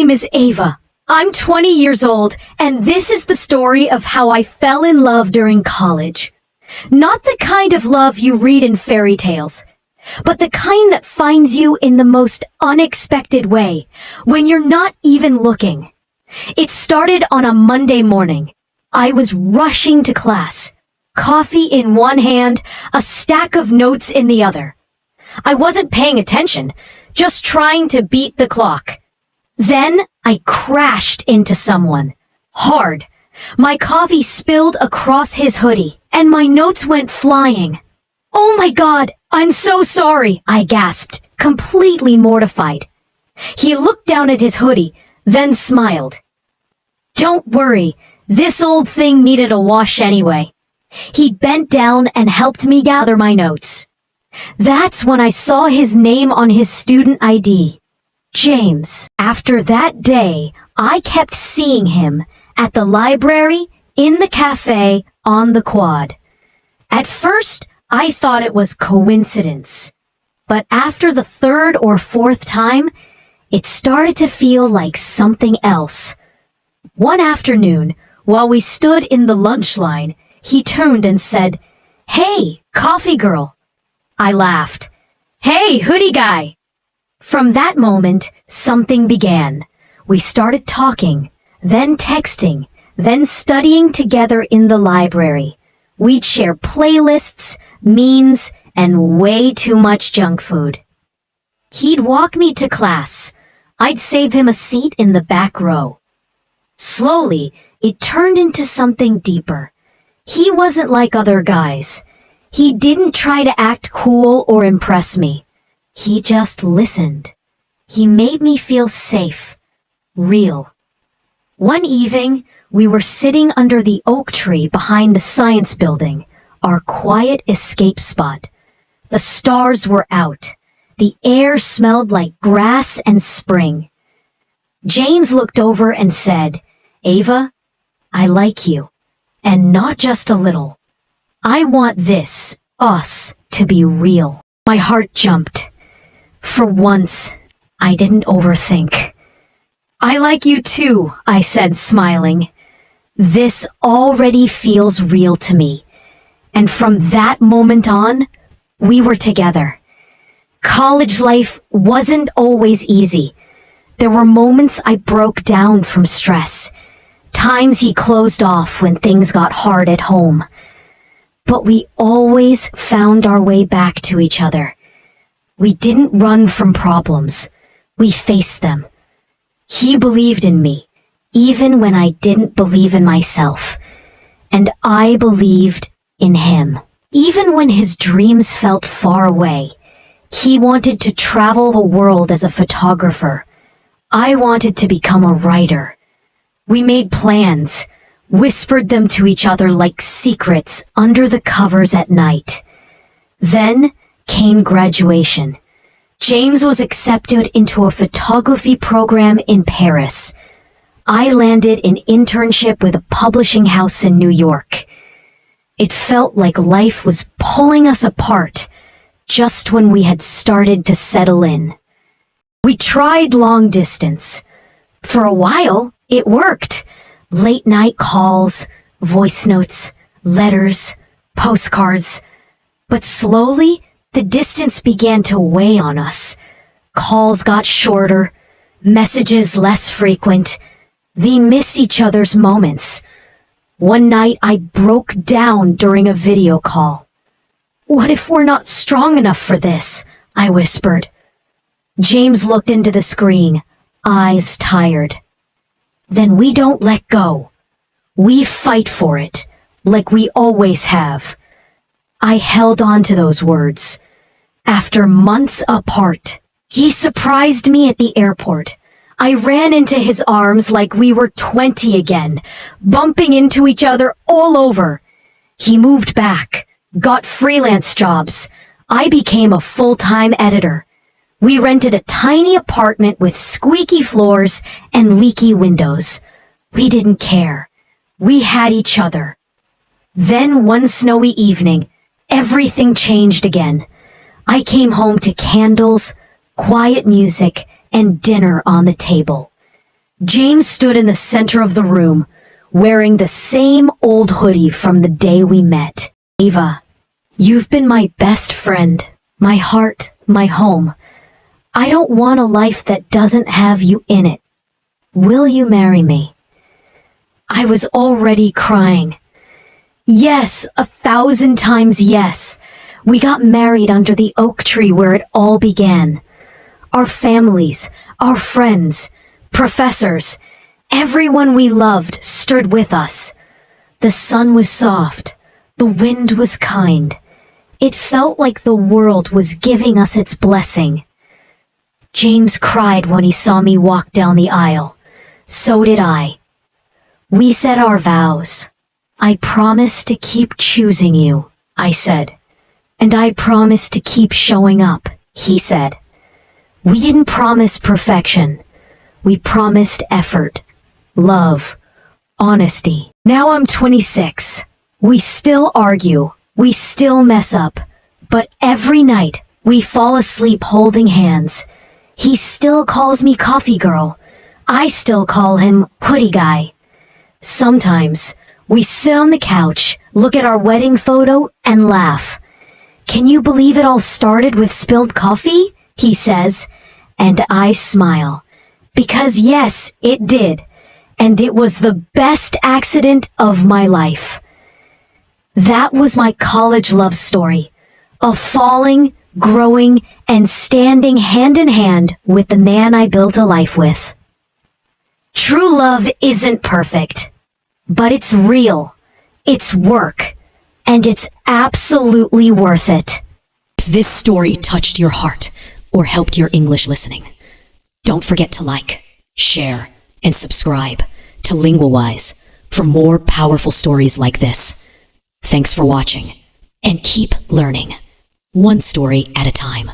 name is Ava. I'm 20 years old, and this is the story of how I fell in love during college. Not the kind of love you read in fairy tales, but the kind that finds you in the most unexpected way, when you're not even looking. It started on a Monday morning. I was rushing to class, coffee in one hand, a stack of notes in the other. I wasn't paying attention, just trying to beat the clock. Then I crashed into someone. Hard. My coffee spilled across his hoodie, and my notes went flying. "Oh my God, I'm so sorry," I gasped, completely mortified. He looked down at his hoodie, then smiled. "Don't worry, this old thing needed a wash anyway." He bent down and helped me gather my notes. That's when I saw his name on his student ID. James. After that day, I kept seeing him at the library, in the cafe, on the quad. At first, I thought it was coincidence. But after the third or fourth time, it started to feel like something else. One afternoon, while we stood in the lunch line, he turned and said, "Hey, coffee girl." I laughed. "Hey, hoodie guy." From that moment, something began. We started talking, then texting, then studying together in the library. We'd share playlists, memes, and way too much junk food. He'd walk me to class. I'd save him a seat in the back row. Slowly, it turned into something deeper. He wasn't like other guys. He didn't try to act cool or impress me. He just listened. He made me feel safe, real. One evening, we were sitting under the oak tree behind the science building, our quiet escape spot. The stars were out. The air smelled like grass and spring. James looked over and said, "Ava, I like you. And not just a little. I want this, us, to be real." My heart jumped. For once, I didn't overthink. "I like you too," I said, smiling. This already feels real to me. And from that moment on, we were together. College life wasn't always easy. There were moments I broke down from stress. Times he closed off when things got hard at home. But we always found our way back to each other. We didn't run from problems. We faced them. He believed in me, even when I didn't believe in myself. And I believed in him. Even when his dreams felt far away, he wanted to travel the world as a photographer. I wanted to become a writer. We made plans, whispered them to each other like secrets under the covers at night. Then came graduation. James was accepted into a photography program in Paris. I landed an internship with a publishing house in New York. It felt like life was pulling us apart just when we had started to settle in. We tried long distance. For a while, it worked. Late night calls, voice notes, letters, postcards. But slowly, the distance began to weigh on us. Calls got shorter, messages less frequent. We miss each other's moments. One night I broke down during a video call. "What if we're not strong enough for this?" I whispered. James looked into the screen, eyes tired. "Then we don't let go. We fight for it, like we always have." I held on to those words. After months apart, he surprised me at the airport. I ran into his arms like we were 20 again, bumping into each other all over. He moved back, got freelance jobs. I became a full-time editor. We rented a tiny apartment with squeaky floors and leaky windows. We didn't care. We had each other. Then one snowy evening, everything changed again. I came home to candles, quiet music, and dinner on the table. James stood in the center of the room, wearing the same old hoodie from the day we met. Ava, you've been my best friend, my heart, my home. I don't want a life that doesn't have you in it. Will you marry me? I was already crying. Yes, 1,000 times yes. We got married under the oak tree where it all began. Our families, our friends, professors, everyone we loved stood with us. The sun was soft. The wind was kind. It felt like the world was giving us its blessing. James cried when he saw me walk down the aisle. So did I. We said our vows. I promise to keep choosing you, I said. And I promise to keep showing up, he said. We didn't promise perfection. We promised effort, love, honesty. Now I'm 26. We still argue. We still mess up. But every night, we fall asleep holding hands. He still calls me coffee girl. I still call him hoodie guy. Sometimes, we sit on the couch, look at our wedding photo, and laugh. Can you believe it all started with spilled coffee? He says, and I smile. Because yes, it did. And it was the best accident of my life. That was my college love story. Of falling, growing, and standing hand in hand with the man I built a life with. True love isn't perfect, but it's real, it's work, and it's absolutely worth it. If this story touched your heart or helped your English listening, don't forget to like, share, and subscribe to Lingua for more powerful stories like this. Thanks for watching, and keep learning, one story at a time.